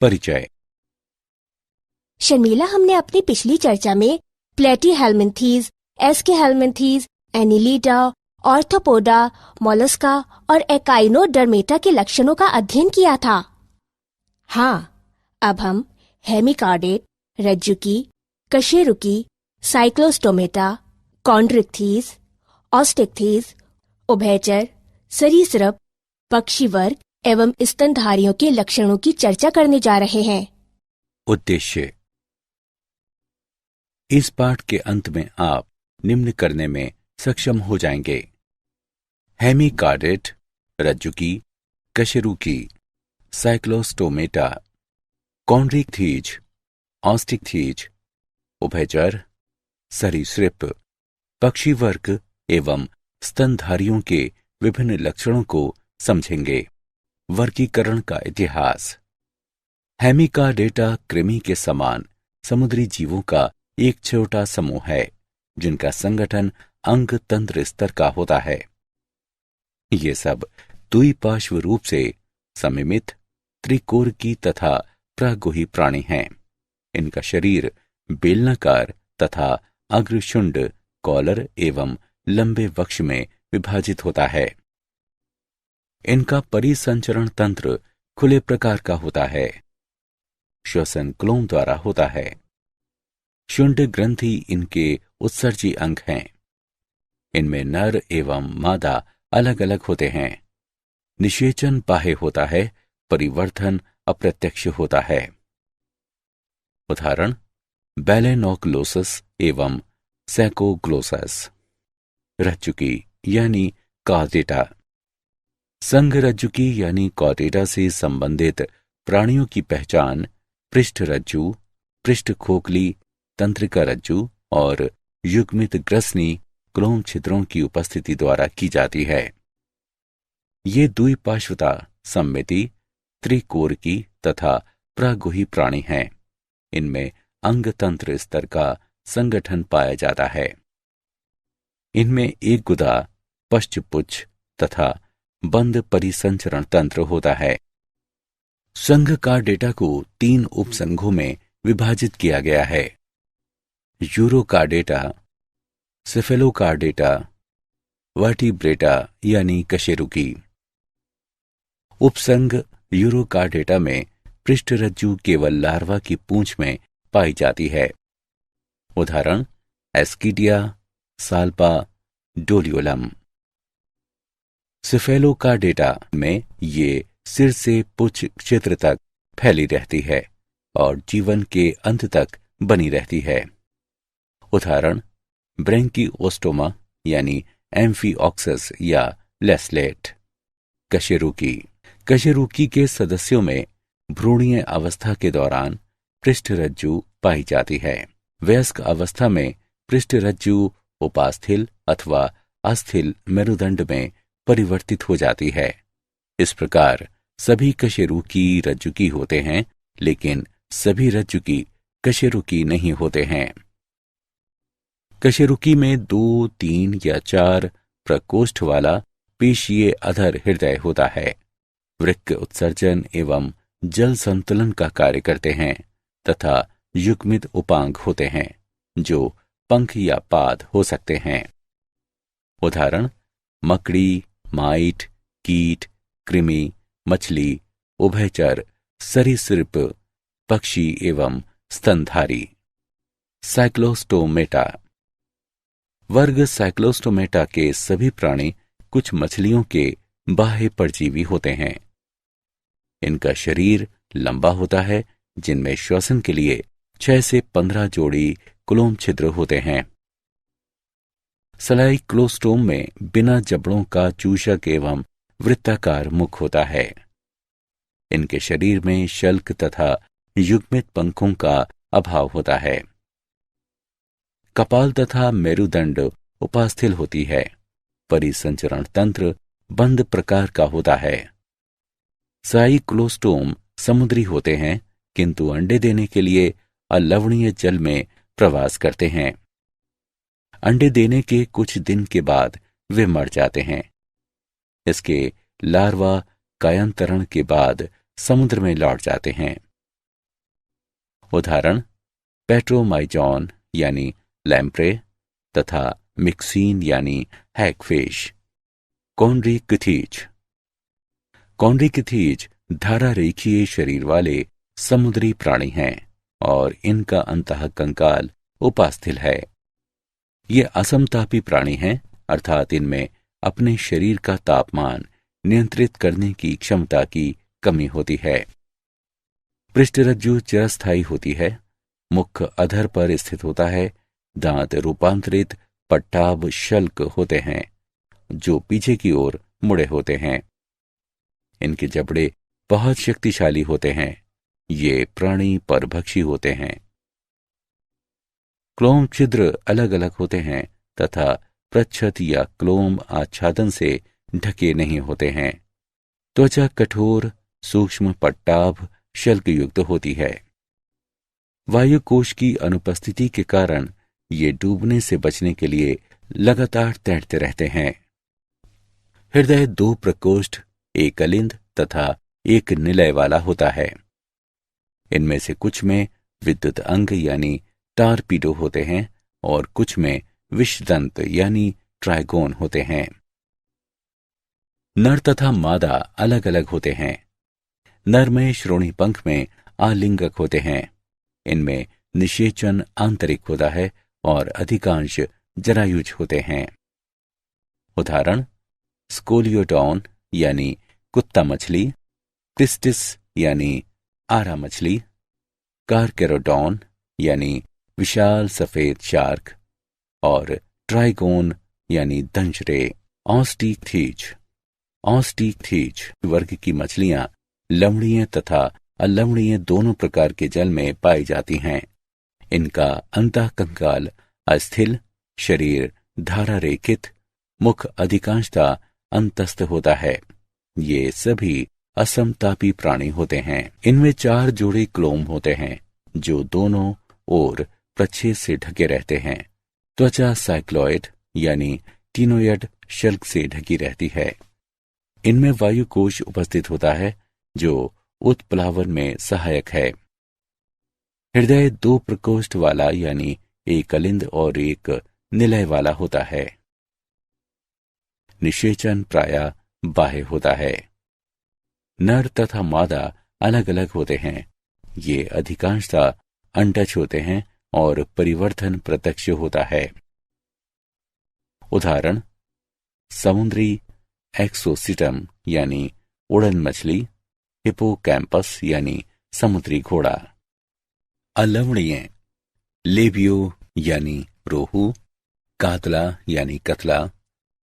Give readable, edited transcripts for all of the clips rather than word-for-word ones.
परिचय। शर्मिला, हमने अपनी पिछली चर्चा में प्लेटीहेल्मिन्थीज, एस्केहेल्मिन्थीज, एनिलिडा, ऑर्थोपोडा, मोलस्का और एकाइनोडर्मेटा के लक्षणों का अध्ययन किया था। हाँ, अब हम हेमिकार्डेट, रज्जुकी, कशेरुकी, साइक्लोस्टोमेटा, कॉन्ड्रिक्थीज, ऑस्टिक्थीज, उभयचर, सरीसृप, पक्षी वर्ग एवं स्तनधारियों के लक्षणों की चर्चा करने जा रहे हैं। उद्देश्य। इस पाठ के अंत में आप निम्न करने में सक्षम हो जाएंगे: हेमिकार्डेट, रज्जुकी, कशेरुकी, साइक्लोस्टोमेटा, कॉन्ड्रिक्थीज, ऑस्टिक्थीज, उभयचर, सरीसृप, पक्षी वर्ग एवं स्तनधारियों के विभिन्न लक्षणों को समझेंगे। वर्गीकरण का इतिहास। हेमिकार्डेटा कृमि के समान समुद्री जीवों का एक छोटा समूह है जिनका संगठन अंग तंत्र स्तर का होता है। ये सब द्विपार्श्व रूप से सममित, त्रिकोरकी तथा प्रागुही प्राणी हैं। इनका शरीर बेलनाकार तथा अग्रशुंड, कॉलर एवं लंबे वक्ष में विभाजित होता है। इनका परिसंचरण तंत्र खुले प्रकार का होता है। श्वसन क्लोम द्वारा होता है। शुंड ग्रंथि इनके उत्सर्जी अंग हैं। इनमें नर एवं मादा अलग अलग होते हैं। निषेचन बाह्य होता है, परिवर्धन अप्रत्यक्ष होता है। उदाहरण: बैलेनोक्लोसस एवं सैकोग्लोसस। रज्जुकी यानी कॉर्डेटा। संघ रज्जुकी यानी कॉर्डेटा से संबंधित प्राणियों की पहचान पृष्ठ रज्जु, पृष्ठ खोखली, तंत्रिका रज्जु और युग्मित ग्रसनी क्लोम छिद्रों की उपस्थिति द्वारा की जाती है। ये द्विपार्श्वता, सममिति, त्रिकोरकी तथा प्रागुही प्राणी हैं। इनमें अंग तंत्र स्तर का संगठन पाया जाता है। इनमें एक गुदा, पश्चपुच्छ तथा बंद परिसंचरण तंत्र होता है। संघ कार्डेटा को 3 उपसंघों में विभाजित किया गया है: यूरोकार्डेटा, सेफेलोकार्डेटा, वर्टिब्रेटा यानी कशेरुकी। उपसंघ यूरोकार्डेटा में पृष्ठ रज्जु केवल लार्वा की पूंछ में पाई जाती है। उदाहरण: एस्किडिया, साल्पा, डोलियोलम। सेफेलोकार्डेटा में ये सिर से पुच्छ क्षेत्र तक फैली रहती है और जीवन के अंत तक बनी रहती है। उदाहरण: ब्रेंकियोस्टोमा यानी एम्फीऑक्सस या लेसलेट। कशेरुकी के सदस्यों में भ्रूणीय अवस्था के दौरान पृष्ठ रज्जु पाई जाती है। वयस्क अवस्था में पृष्ठ रज्जु उपास्थिल अथवा अस्थिल मेरुदंड में परिवर्तित हो जाती है। इस प्रकार सभी कशेरुकी रज्जुकी होते हैं, लेकिन सभी रज्जुकी कशेरुकी नहीं होते हैं। कशेरुकी में 2, 3 या 4 प्रकोष्ठ वाला पेशीय अधर हृदय होता है। वृक्क उत्सर्जन एवं जल संतुलन का कार्य करते हैं तथा युग्मित उपांग होते हैं जो पंख या पाद हो सकते हैं। उदाहरण: मकड़ी, माइट, कीट, कृमि, मछली, उभयचर, सरीसृप, पक्षी एवं स्तनधारी। साइक्लोस्टोमेटा। वर्ग साइक्लोस्टोमेटा के सभी प्राणी कुछ मछलियों के बाह्य परजीवी होते हैं। इनका शरीर लंबा होता है, जिनमें श्वसन के लिए 6 से 15 जोड़ी क्लोम छिद्र होते हैं। साइक्लोस्टोम में बिना जबड़ों का चूषक एवं वृत्ताकार मुख होता है। इनके शरीर में शल्क तथा युग्मित पंखों का अभाव होता है। कपाल तथा मेरुदंड उपास्थिल होती है। परिसंचरण तंत्र बंद प्रकार का होता है। साइक्लोस्टोम समुद्री होते हैं, किंतु अंडे देने के लिए अलवणीय जल में प्रवास करते हैं। अंडे देने के कुछ दिन के बाद वे मर जाते हैं। इसके लार्वा कायांतरण के बाद समुद्र में लौट जाते हैं। उदाहरण पेट्रोमाइजॉन यानी लैम्प्रे तथा मिक्सीन यानी हैगफिश। कॉन्ड्रिकथीज। कॉन्ड्रिकथीज धारा रेखीय शरीर वाले समुद्री प्राणी हैं और इनका अंतः कंकाल उपास्थल है। ये असमतापी प्राणी हैं, अर्थात इनमें अपने शरीर का तापमान नियंत्रित करने की क्षमता की कमी होती है। पृष्ठरज्जु चिरस्थायी होती है। मुख अधर पर स्थित होता है। दांत रूपांतरित पट्टाभ शल्क होते हैं जो पीछे की ओर मुड़े होते हैं। इनके जबड़े बहुत शक्तिशाली होते हैं। ये प्राणी परभक्षी होते हैं। क्लोम छिद्र अलग अलग होते हैं तथा प्रच्छद या क्लोम आच्छादन से ढके नहीं होते हैं। त्वचा कठोर सूक्ष्म पट्टाभ शल्क युक्त होती है। वायु कोश की अनुपस्थिति के कारण ये डूबने से बचने के लिए लगातार तैरते रहते हैं। हृदय 2 प्रकोष्ठ, एक अलिंद तथा एक निलय वाला होता है। इनमें से कुछ में विद्युत अंग यानी टारपीडो होते हैं और कुछ में विषदंत यानी ट्राइगोन होते हैं। नर तथा मादा अलग अलग होते हैं। नर में श्रोणी पंख में आलिंगक होते हैं। इनमें निषेचन आंतरिक होता है और अधिकांश जरायुज होते हैं। उदाहरण स्कोलियोडॉन यानी कुत्ता मछली, क्रिस्टिस यानी आरा मछली, कारकेरोडॉन यानी विशाल सफेद शार्क और ट्राइगोन यानी दंशरे। ऑस्टिकथीज वर्ग की मछलियां लवणीय तथा अलवणीय दोनों प्रकार के जल में पाई जाती हैं। इनका अंतः कंकाल अस्थिल, शरीर धारा रेखित, मुख अधिकांशतः अंतस्थ होता है। ये सभी असमतापी प्राणी होते हैं। इनमें 4 जोड़े क्लोम होते हैं जो दोनों ओर प्रच्छेद से ढके रहते हैं। त्वचा साइक्लॉइड यानी टीनोइड शल्क से ढकी रहती है। इनमें वायु कोश उपस्थित होता है जो उत्प्लावन में सहायक है। हृदय 2 प्रकोष्ठ वाला यानी एक अलिंद और एक निलय वाला होता है। निषेचन प्रायः बाह्य होता है। नर तथा मादा अलग अलग होते हैं। ये अधिकांशतः अंडज होते हैं और परिवर्तन प्रत्यक्ष होता है। उदाहरण समुद्री एक्सोसिटम यानी उड़न मछली, हिपोकैम्पस यानी समुद्री घोड़ा। अलवणीय लेबियो यानी रोहू, कातला यानी कतला,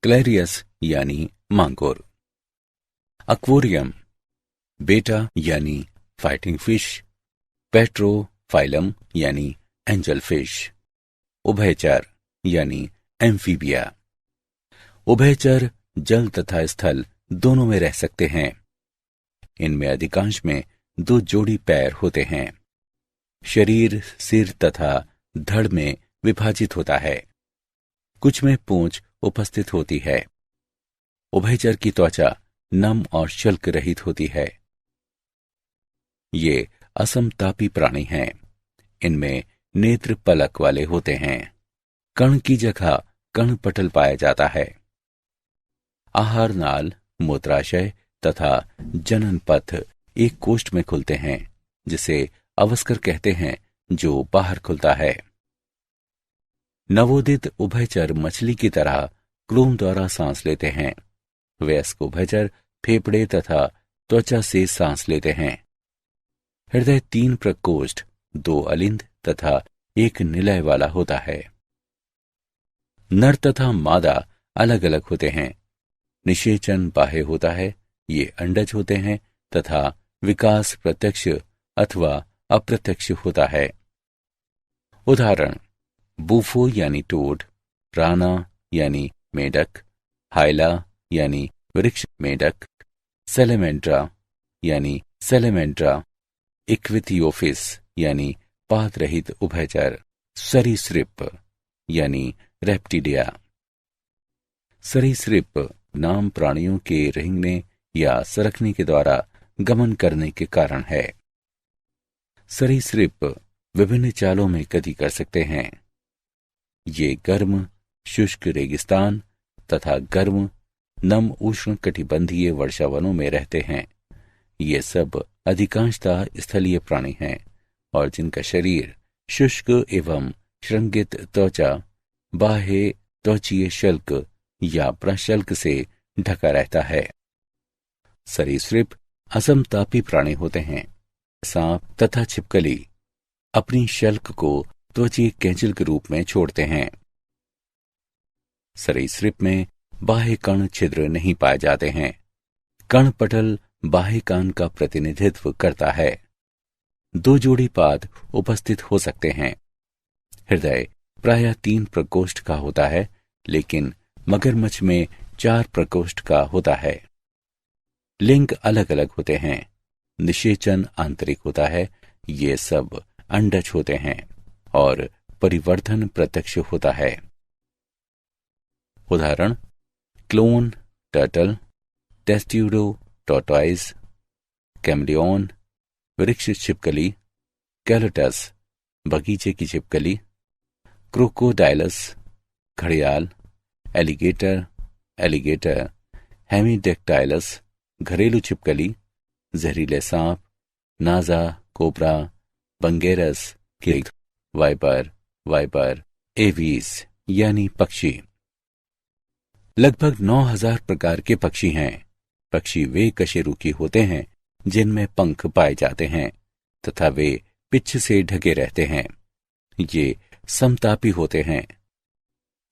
क्लेरियस यानी मांगुर। अक्वेरियम बेटा यानी फाइटिंग फिश, पेट्रोफाइलम यानी एंजल फिश। उभयचर यानी एम्फीबिया। उभयचर जल तथा स्थल दोनों में रह सकते हैं। इनमें अधिकांश में 2 जोड़ी पैर होते हैं। शरीर सिर तथा धड़ में विभाजित होता है। कुछ में पूंछ उपस्थित होती है। उभयचर की त्वचा नम और शल्क रहित होती है। ये असमतापी प्राणी हैं। इनमें नेत्र पलक वाले होते हैं। कण की जगह कण पटल पाया जाता है। आहार नाल, मूत्राशय तथा जनन पथ एक कोष्ठ में खुलते हैं जिसे अवस्कर कहते हैं, जो बाहर खुलता है। नवोदित उभयचर मछली की तरह क्लोम द्वारा सांस लेते हैं। वयस्क उभयचर फेफड़े तथा त्वचा से सांस लेते हैं। हृदय 3 प्रकोष्ठ, 2 अलिंद तथा एक निलय वाला होता है। नर तथा मादा अलग अलग होते हैं। निषेचन बाह्य होता है। ये अंडज होते हैं तथा विकास प्रत्यक्ष अथवा अप्रत्यक्ष होता है। उदाहरण बूफो यानी टोड, राना यानी मेढक, हाइला यानी वृक्ष मेढक, सेलेमेंड्रा यानी सेलेमेंड्रा, इक्विथियोफिस यानी पाद रहित उभयचर, सरीसृप यानी रेप्टिडिया। सरीसृप नाम प्राणियों के रेंगने या सरकने के द्वारा गमन करने के कारण है। सरीसृप विभिन्न चालों में गति कर सकते हैं। ये गर्म शुष्क रेगिस्तान तथा गर्म नम उष्ण कटिबंधीय वर्षावनों में रहते हैं। ये सब अधिकांशतः स्थलीय प्राणी हैं और जिनका शरीर शुष्क एवं श्रृंगित त्वचा, बाह्य त्वचीय शल्क या प्रशल्क से ढका रहता है। सरीसृप असमतापी प्राणी होते हैं। सांप तथा छिपकली अपनी शल्क को त्वचीय कैंचल के रूप में छोड़ते हैं। सरीसृप में बाह्य कर्ण छिद्र नहीं पाए जाते हैं। कर्णपटल बाह्य कान का प्रतिनिधित्व करता है। 2 जोड़ी पाद उपस्थित हो सकते हैं। हृदय प्रायः 3 प्रकोष्ठ का होता है, लेकिन मगरमच्छ में 4 प्रकोष्ठ का होता है। लिंग अलग अलग होते हैं। निषेचन आंतरिक होता है। ये सब अंडज होते हैं और परिवर्धन प्रत्यक्ष होता है। उदाहरण: clone turtle, testudo tortoise, chameleon, वृक्ष छिपकली, कैलोटस बगीचे की छिपकली, क्रोकोडाइलस घड़ियाल, एलिगेटर, हेमीडेक्टाइलस घरेलू छिपकली, जहरीले सांप, नाजा, कोबरा, बंगेरस, कीट, वाइपर, एवीज यानी पक्षी। लगभग 9000 प्रकार के पक्षी हैं। पक्षी वे कशेरुकी होते हैं जिनमें पंख पाए जाते हैं तथा वे पिच्छ से ढके रहते हैं। ये समतापी होते हैं।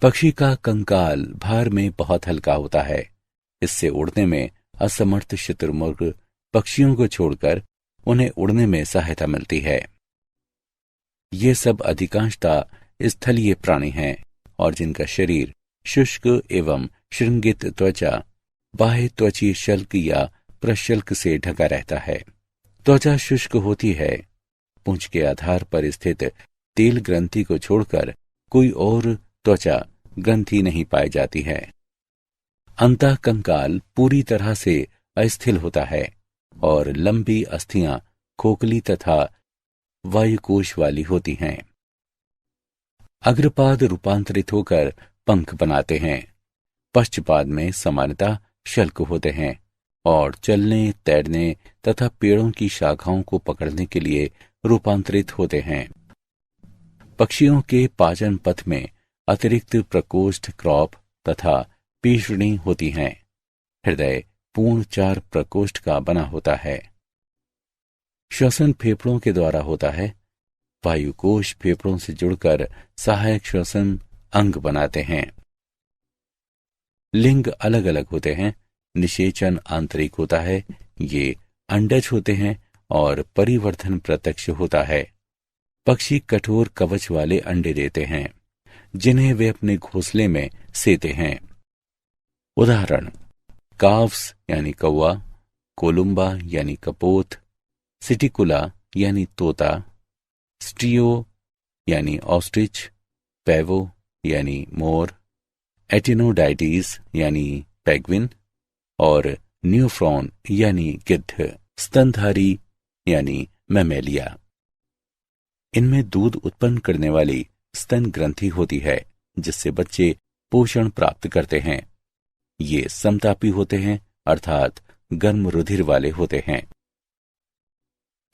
पक्षी का कंकाल भार में बहुत हल्का होता है। इससे उड़ने में असमर्थ शुतुरमुर्ग पक्षियों को छोड़कर उन्हें उड़ने में सहायता मिलती है। ये सब अधिकांशतः स्थलीय प्राणी हैं और जिनका शरीर शुष्क एवं श्रृंगित त्वचा, बाह्य त्वचीय शल्क या प्रशल्क से ढका रहता है। त्वचा शुष्क होती है। पूंछ के आधार पर स्थित तेल ग्रंथि को छोड़कर कोई और त्वचा ग्रंथि नहीं पाई जाती है। अंतःकंकाल पूरी तरह से अस्थिल होता है और लंबी अस्थियां खोखली तथा वायुकोश वाली होती हैं। अग्रपाद रूपांतरित होकर पंख बनाते हैं। पश्चपाद में सामान्यतः शल्क होते हैं और चलने, तैरने तथा पेड़ों की शाखाओं को पकड़ने के लिए रूपांतरित होते हैं। पक्षियों के पाचन पथ में अतिरिक्त प्रकोष्ठ, क्रॉप तथा पीषणी होती हैं। हृदय पूर्ण 4 प्रकोष्ठ का बना होता है। श्वसन फेफड़ों के द्वारा होता है। वायुकोश फेफड़ों से जुड़कर सहायक श्वसन अंग बनाते हैं। लिंग अलग अलग होते हैं। निषेचन आंतरिक होता है। ये अंडज होते हैं और परिवर्धन प्रत्यक्ष होता है। पक्षी कठोर कवच वाले अंडे देते हैं जिन्हें वे अपने घोंसले में सेते हैं। उदाहरण: काव्स यानी कौवा, कोलुम्बा यानी कपोत, सिटिकुला यानी तोता, स्ट्रियो यानी ऑस्ट्रिच, पैवो यानी मोर, एटिनोडाइटीज यानी पेंगुइन और न्यूफ्रॉन यानी गिद्ध, स्तनधारी यानी मैमेलिया। इनमें दूध उत्पन्न करने वाली स्तन ग्रंथि होती है जिससे बच्चे पोषण प्राप्त करते हैं। ये समतापी होते हैं अर्थात गर्म रुधिर वाले होते हैं।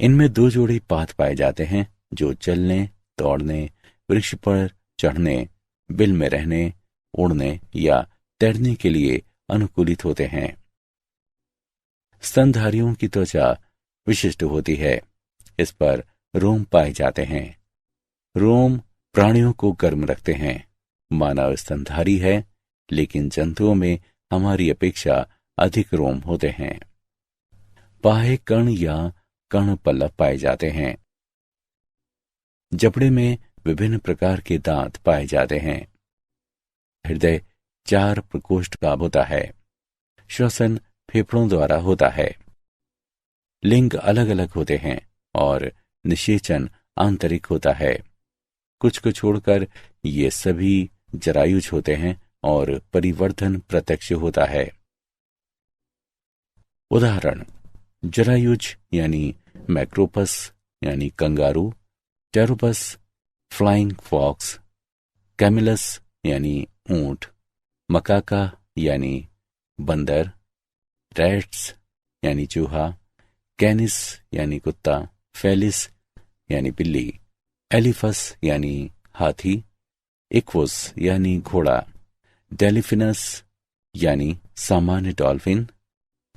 इनमें 2 जोड़ी पाद पाए जाते हैं जो चलने, दौड़ने, वृक्ष पर चढ़ने, बिल में रहने, उड़ने या तैरने के लिए अनुकूलित होते हैं। स्तनधारियों की त्वचा विशिष्ट होती है। इस पर रोम पाए जाते हैं। रोम प्राणियों को गर्म रखते हैं। मानव स्तनधारी है, लेकिन जंतुओं में हमारी अपेक्षा अधिक रोम होते हैं। बाह्य कर्ण या कर्ण पल्लव पाए जाते हैं। जबड़े में विभिन्न प्रकार के दांत पाए जाते हैं। हृदय 4 प्रकोष्ठ का होता है। श्वसन फेफड़ों द्वारा होता है। लिंग अलग अलग होते हैं और निषेचन आंतरिक होता है। कुछ को छोड़कर ये सभी जरायुज होते हैं और परिवर्धन प्रत्यक्ष होता है। उदाहरण: जरायुज यानी मैक्रोपस यानी kangaroo, Pteropus, flying fox, Camelus यानी ऊंट, मकाका यानी बंदर, रैट्स यानी चूहा, कैनिस यानी कुत्ता, फेलिस यानी बिल्ली, एलिफस यानी हाथी, इक्वस यानी घोड़ा, डेलिफिनस यानी सामान्य डॉल्फिन,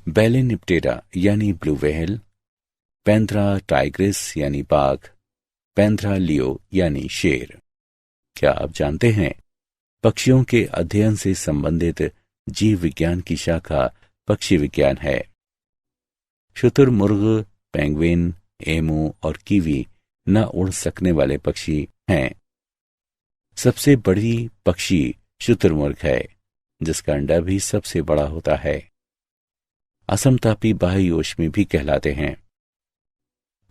बेलेनिप्टेरा यानी ब्लू व्हेल, पैंथरा टाइग्रिस यानी बाघ, पैंथरा लियो यानी शेर। क्या आप जानते हैं पक्षियों के अध्ययन से संबंधित जीव विज्ञान की शाखा पक्षी विज्ञान है। शुतुरमुर्ग, पेंगुइन, एमू और कीवी न उड़ सकने वाले पक्षी हैं। सबसे बड़ी पक्षी शुतुरमुर्ग है, जिसका अंडा भी सबसे बड़ा होता है। असमतापी बाह्ययोष्मी भी कहलाते हैं।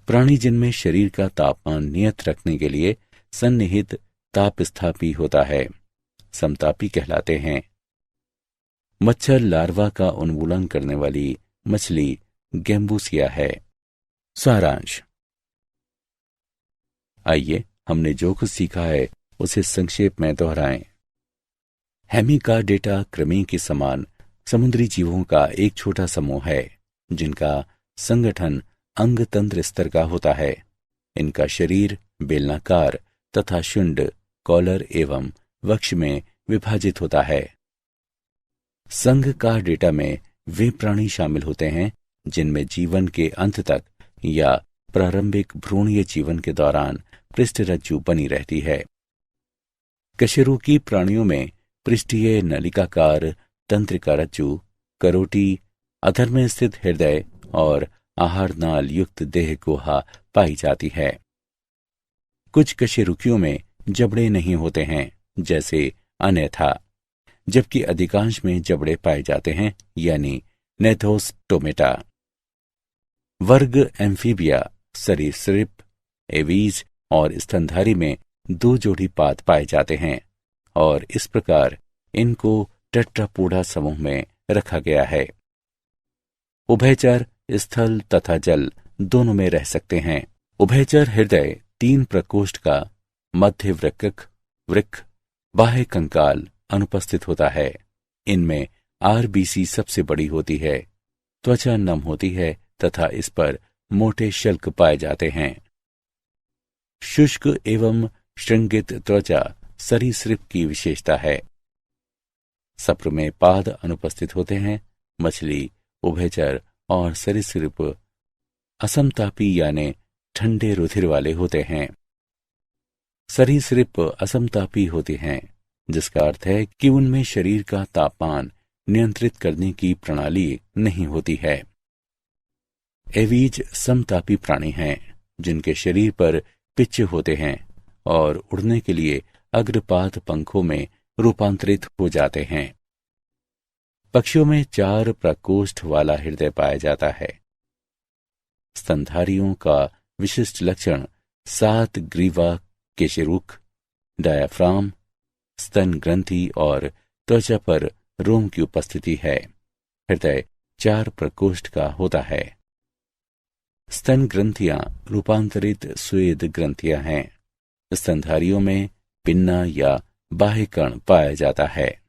प्राणी जिनमें शरीर का तापमान नियत रखने के लिए सन्निहित तापस्थापी होता है, समतापी कहलाते हैं। मच्छर लार्वा का उन्मूलन करने वाली मछली गैम्बूसिया है। सारांश। आइए हमने जो कुछ सीखा है उसे संक्षेप में दोहराएं। हेमिकार्डेटा कृमि के समान समुद्री जीवों का एक छोटा समूह है, जिनका संगठन अंग तंत्र स्तर का होता है। इनका शरीर बेलनाकार तथा शुंड, कॉलर एवं वक्ष में विभाजित होता है। संघकार्डेटा में वे प्राणी शामिल होते हैं जिनमें जीवन के अंत तक या प्रारंभिक भ्रूणीय जीवन के दौरान पृष्ठरज्जु बनी रहती है। कशेरुकी प्राणियों में पृष्ठीय नलिकाकार तंत्रिका रज्जु, करोटी, अधर में स्थित हृदय और आहार नाल युक्त देह गुहा पाई जाती है। कुछ कशेरुकियों में जबड़े नहीं होते हैं, जैसे अन्यथा, जबकि अधिकांश में जबड़े पाए जाते हैं, यानी नेथोस्टोमेटा। वर्ग एम्फीबिया, सरीसृप, एवीज और स्तनधारी में 2 जोड़ी पाद पाए जाते हैं और इस प्रकार इनको टेट्रापोडा समूह में रखा गया है। उभयचर स्थल तथा जल दोनों में रह सकते हैं। उभयचर हृदय 3 प्रकोष्ठ का मध्य वृक्क, बाह्य कंकाल अनुपस्थित होता है। इनमें आरबीसी सबसे बड़ी होती है। त्वचा नम होती है तथा इस पर मोटे शल्क पाए जाते हैं। शुष्क एवं श्रृंगित त्वचा सरीसृप की विशेषता है। सप्र में पाद अनुपस्थित होते हैं। मछली, उभयचर और सरीसृप असमतापी यानी ठंडे रुधिर वाले होते हैं। सरीसृप असमतापी होते हैं, जिसका अर्थ है कि उनमें शरीर का तापमान नियंत्रित करने की प्रणाली नहीं होती है। एवीज समतापी प्राणी हैं, जिनके शरीर पर पिच होते हैं और उड़ने के लिए अग्रपाद पंखों में रूपांतरित हो जाते हैं। पक्षियों में 4 प्रकोष्ठ वाला हृदय पाया जाता है। स्तनधारियों का विशिष्ट लक्षण 7 ग्रीवा केशरुक, डायाफ्राम, स्तन ग्रंथि और त्वचा पर रोम की उपस्थिति है। हृदय 4 प्रकोष्ठ का होता है। स्तन ग्रंथियां रूपांतरित स्वेद ग्रंथियां हैं। स्तनधारियों में पिन्ना या बाह्य कण पाया जाता है।